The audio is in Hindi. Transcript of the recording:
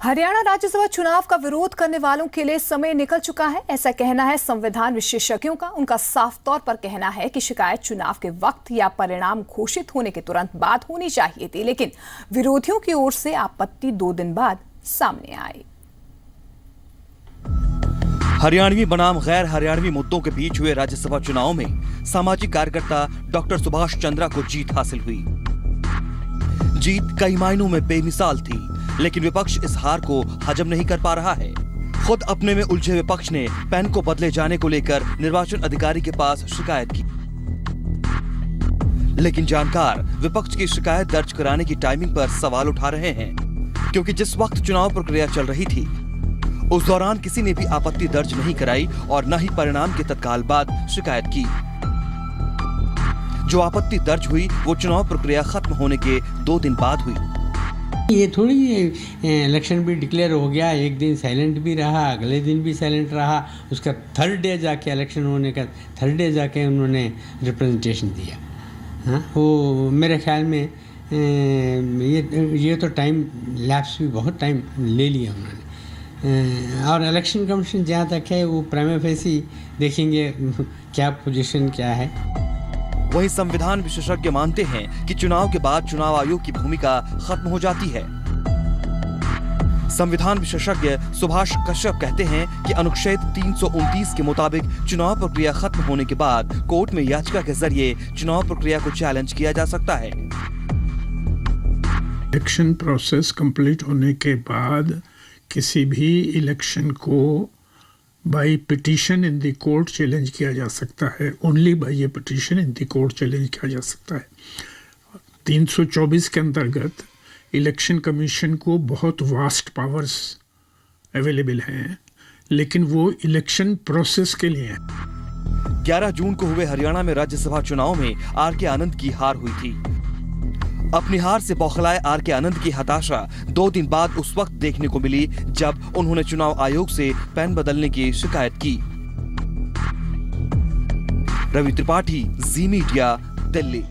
हरियाणा राज्यसभा चुनाव का विरोध करने वालों के लिए समय निकल चुका है, ऐसा कहना है संविधान विशेषज्ञों का। उनका साफ तौर पर कहना है कि शिकायत चुनाव के वक्त या परिणाम घोषित होने के तुरंत बाद होनी चाहिए थी, लेकिन विरोधियों की ओर से आपत्ति 2 दिन बाद सामने आई। हरियाणवी बनाम गैर हरियाणवी मुद्दों के बीच हुए राज्यसभा चुनाव में सामाजिक कार्यकर्ता डॉक्टर सुभाष चंद्रा को जीत हासिल हुई। जीत कई मायनों में बेमिसाल थी, लेकिन विपक्ष इस हार को हजम नहीं कर पा रहा है। खुद अपने में उलझे विपक्ष ने पैन को बदले जाने को लेकर निर्वाचन अधिकारी के पास शिकायत की, लेकिन जानकार विपक्ष की शिकायत दर्ज कराने की टाइमिंग पर सवाल उठा रहे हैं, क्योंकि जिस वक्त चुनाव प्रक्रिया चल रही थी उस दौरान किसी ने भी आपत्ति दर्ज नहीं कराई और न ही परिणाम के तत्काल बाद शिकायत की। जो आपत्ति दर्ज हुई वो चुनाव प्रक्रिया खत्म होने के 2 दिन बाद हुई। ये थोड़ी इलेक्शन भी डिक्लेयर हो गया, एक दिन साइलेंट भी रहा, अगले दिन भी साइलेंट रहा, उसका थर्ड डे जाके इलेक्शन होने का थर्ड डे जाके उन्होंने रिप्रेजेंटेशन दिया। हाँ, वो मेरे ख्याल में ये तो टाइम लैप्स भी बहुत टाइम ले लिया उन्होंने। और इलेक्शन कमीशन जहाँ तक है वो प्राइमा फेसी देखेंगे क्या पोजीशन क्या है। वहीं संविधान विशेषज्ञ मानते हैं कि चुनाव के बाद चुनाव आयोग की भूमिका खत्म हो जाती है। संविधान विशेषज्ञ सुभाष कश्यप कहते हैं कि अनुच्छेद 329 के मुताबिक चुनाव प्रक्रिया खत्म होने के बाद कोर्ट में याचिका के जरिए चुनाव प्रक्रिया को चैलेंज किया जा सकता है। इलेक्शन प्रोसेस कंप्लीट होने के बाद किसी भी इलेक्शन को by petition in the court challenge किया जा सकता है। Only by A petition in the court challenge किया जा सकता है। 324 के अंतर्गत इलेक्शन कमीशन को बहुत वास्ट पावर्स अवेलेबल हैं, लेकिन वो इलेक्शन प्रोसेस के लिए हैं। 11 जून को हुए हरियाणा में राज्यसभा चुनाव में आर.के. आनंद की हार हुई थी। अपनी हार से बौखलाए आर.के. आनंद की हताशा 2 दिन बाद उस वक्त देखने को मिली जब उन्होंने चुनाव आयोग से पैन बदलने की शिकायत की। रवि त्रिपाठी, जी मीडिया, दिल्ली।